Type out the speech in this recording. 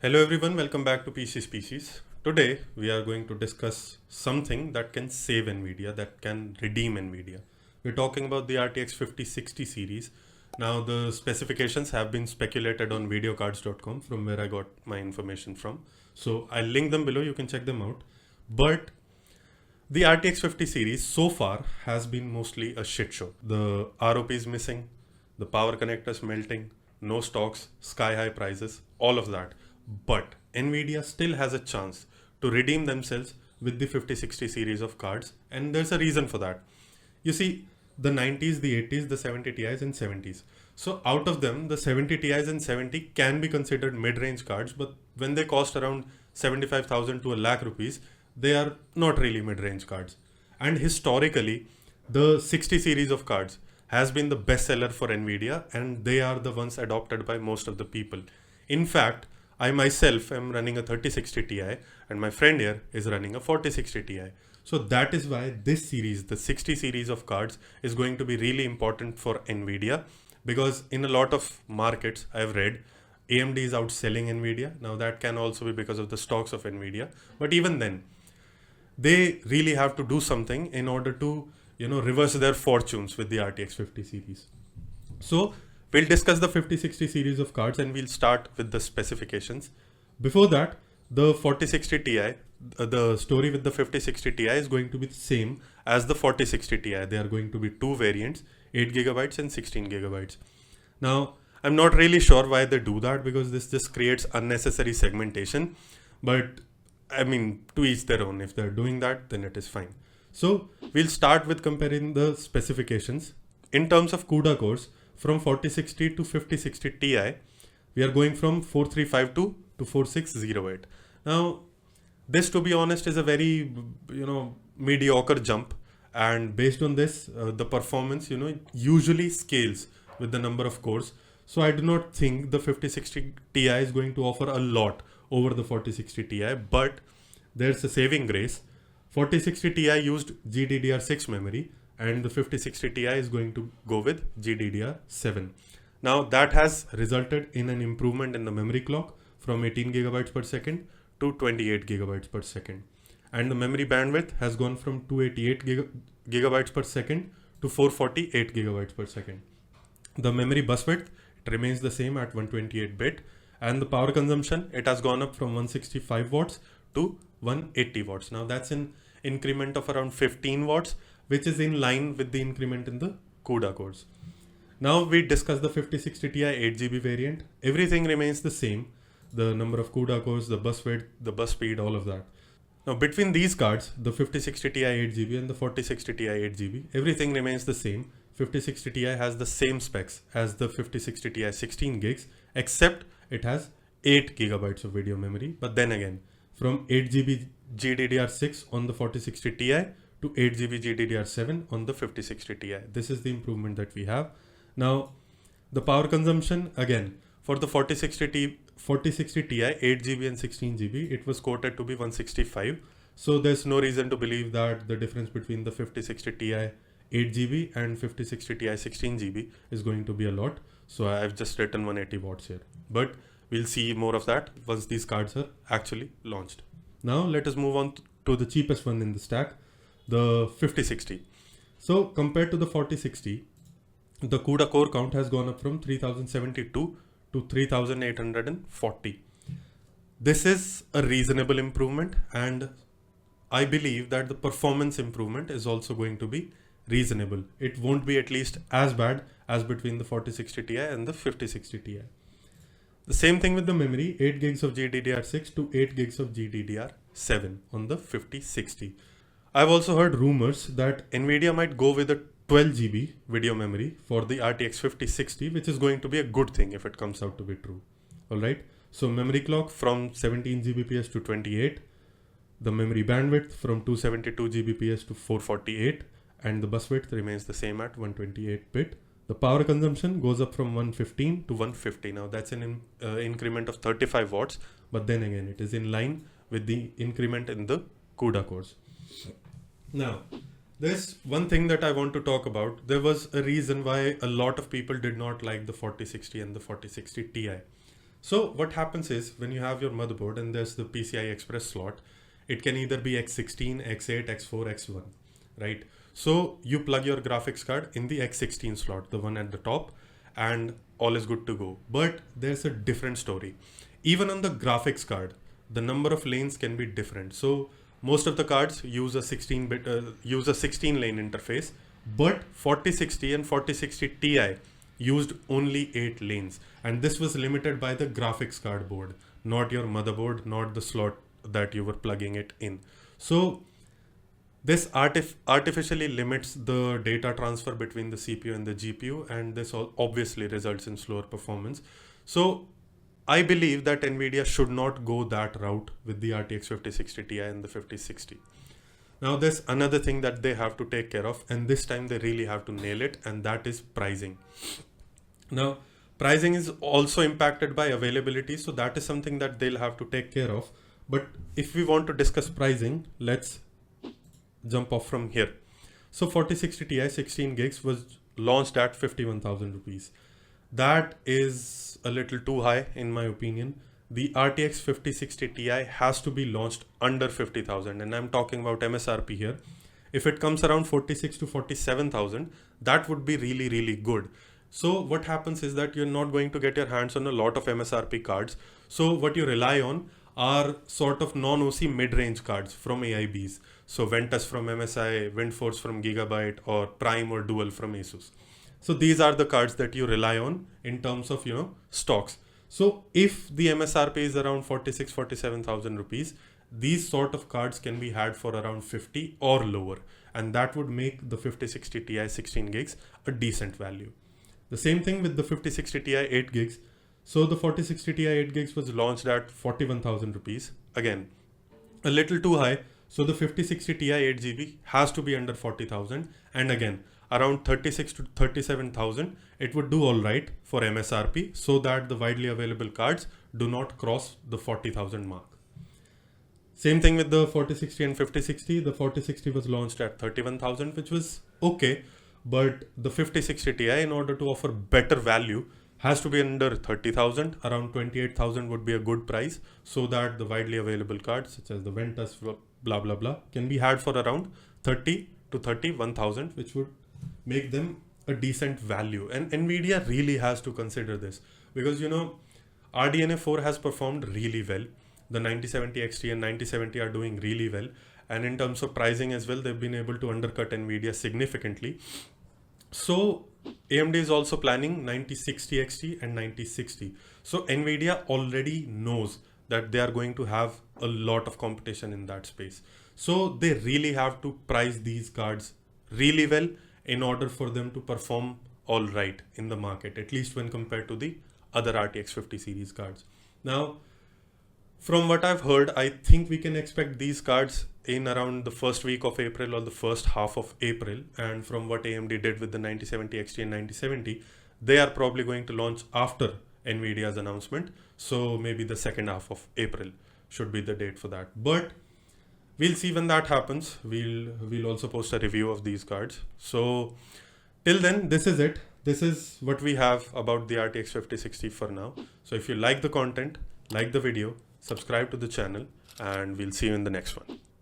Hello everyone, welcome back to PC Species. Today we are going to discuss something that can save Nvidia, that can redeem Nvidia. We're talking about the RTX 5060 series. Now the specifications have been speculated on videocards.com from where I got my information from. So I'll link them below, you can check them out. But the RTX 50 series so far has been mostly a shit show. The ROP is missing, the power connectors melting, no stocks, sky high prices, all of that. But Nvidia still has a chance to redeem themselves with the 5060 series of cards, and there's a reason for that. You see, the 90s, the 80s, the 70 Ti's and 70s. So out of them, the 70 Ti's and 70 can be considered mid-range cards, but when they cost around 75,000 to a lakh rupees, they are not really mid-range cards. And historically, the 60 series of cards has been the best seller for Nvidia, and they are the ones adopted by most of the people. In fact, I myself am running a 3060 Ti and my friend here is running a 4060 Ti. So that is why this series, the 60 series of cards, is going to be really important for Nvidia, because in a lot of markets I've read AMD is outselling Nvidia. Now that can also be because of the stocks of Nvidia, but even then they really have to do something in order to reverse their fortunes with the RTX 50 series. So we'll discuss the 5060 series of cards and we'll start with the specifications. Before that, the 4060 Ti, the story with the 5060 Ti is going to be the same as the 4060 Ti. They are going to be two variants, 8 gigabytes and 16 gigabytes. Now, I'm not really sure why they do that, because this just creates unnecessary segmentation. But I mean, to each their own. If they're doing that, then it is fine. So we'll start with comparing the specifications. In terms of CUDA cores, from 4060 to 5060 Ti, we are going from 4352 to 4608. Now, this, to be honest, is a very mediocre jump, and based on this, the performance usually scales with the number of cores. So I do not think the 5060 Ti is going to offer a lot over the 4060 Ti, but there's a saving grace. 4060 Ti used GDDR6 memory, and the 5060 Ti is going to go with GDDR7. Now that has resulted in an improvement in the memory clock from 18 gigabytes per second to 28 gigabytes per second. And the memory bandwidth has gone from 288 gigabytes per second to 448 gigabytes per second. The memory bus width, it remains the same at 128 bit, and the power consumption, it has gone up from 165 watts to 180 watts. Now that's an increment of around 15 watts, which is in line with the increment in the CUDA cores. Now we discuss the 5060 Ti 8GB variant. Everything remains the same. The number of CUDA cores, the bus width, the bus speed, all of that. Now between these cards, the 5060 Ti 8GB and the 4060 Ti 8GB, everything remains the same. 5060 Ti has the same specs as the 5060 Ti 16 gigs, except it has 8 gigabytes of video memory. But then again, from 8GB GDDR6 on the 4060 Ti to 8GB GDDR7 on the 5060 Ti. This is the improvement that we have. Now, the power consumption, again, for the 4060 Ti 8GB and 16GB, it was quoted to be 165. So there's no reason to believe that the difference between the 5060 Ti 8GB and 5060 Ti 16GB is going to be a lot. So I've just written 180 watts here. But we'll see more of that once these cards are actually launched. Now let us move on to the cheapest one in the stack, the 5060. So compared to the 4060, the CUDA core count has gone up from 3072 to 3840. This is a reasonable improvement, and I believe that the performance improvement is also going to be reasonable. It won't be at least as bad as between the 4060 Ti and the 5060 Ti. The same thing with the memory, 8 gigs of GDDR6 to 8 gigs of GDDR7 on the 5060. I've also heard rumors that Nvidia might go with a 12GB video memory for the RTX 5060, which is going to be a good thing if it comes out to be true. Alright, so memory clock from 17 Gbps to 28, the memory bandwidth from 272 Gbps to 448, and the bus width remains the same at 128 bit. The power consumption goes up from 115 to 150. Now that's an increment of 35 watts, but then again, it is in line with the increment in the CUDA cores. Now, there's one thing that I want to talk about. There was a reason why a lot of people did not like the 4060 and the 4060 Ti. So what happens is when you have your motherboard and there's the PCI Express slot, it can either be X16, X8, X4, X1, right? So you plug your graphics card in the X16 slot, the one at the top, and all is good to go. But there's a different story. Even on the graphics card, the number of lanes can be different. So most of the cards use a 16 lane interface, but 4060 and 4060 Ti used only 8 lanes, and this was limited by the graphics card board, not your motherboard, not the slot that you were plugging it in. So this artificially limits the data transfer between the CPU and the GPU, and this obviously results in slower performance. So I believe that Nvidia should not go that route with the RTX 5060 Ti and the 5060. Now there's another thing that they have to take care of, and this time they really have to nail it, and that is pricing. Now pricing is also impacted by availability, so that is something that they'll have to take care of. But if we want to discuss pricing, let's jump off from here. So 4060 Ti 16 gigs was launched at 51,000 rupees. That is a little too high in my opinion. The RTX 5060 Ti has to be launched under 50,000, and I'm talking about MSRP here. If it comes around 46 to 47,000, that would be really, really good. So what happens is that you're not going to get your hands on a lot of MSRP cards. So what you rely on are sort of non-OC mid-range cards from AIBs. So Ventus from MSI, Windforce from Gigabyte, or Prime or Dual from Asus. So these are the cards that you rely on in terms of, stocks. So if the MSRP is around 46, 47,000 rupees, these sort of cards can be had for around 50 or lower. And that would make the 5060 Ti 16 gigs a decent value. The same thing with the 5060 Ti 8 gigs. So the 4060 Ti 8 gigs was launched at 41,000 rupees. Again, a little too high. So the 5060 Ti 8GB has to be under 40,000. And again, around 36 to 37,000, it would do all right for MSRP, so that the widely available cards do not cross the 40,000 mark. Same thing with the 4060 and 5060. The 4060 was launched at 31,000, which was okay. But the 5060 Ti, in order to offer better value, has to be under 30,000. Around 28,000 would be a good price, so that the widely available cards such as the Ventus, blah blah blah, can be had for around 30 to 31,000, which would make them a decent value. And Nvidia really has to consider this, because RDNA 4 has performed really well. The 9070 XT and 9070 are doing really well, and in terms of pricing as well, they've been able to undercut Nvidia significantly. So AMD is also planning 9060 XT and 9060. So Nvidia already knows that they are going to have a lot of competition in that space. So they really have to price these cards really well in order for them to perform all right in the market, at least when compared to the other RTX 50 series cards. Now, from what I've heard, I think we can expect these cards in around the first week of April or the first half of April. And from what AMD did with the 9070 XT and 9070, they are probably going to launch after Nvidia's announcement. So maybe the second half of April should be the date for that. But we'll see when that happens. We'll also post a review of these cards. So till then, this is it. This is what we have about the RTX 5060 for now. So if you like the content, like the video, subscribe to the channel, and we'll see you in the next one.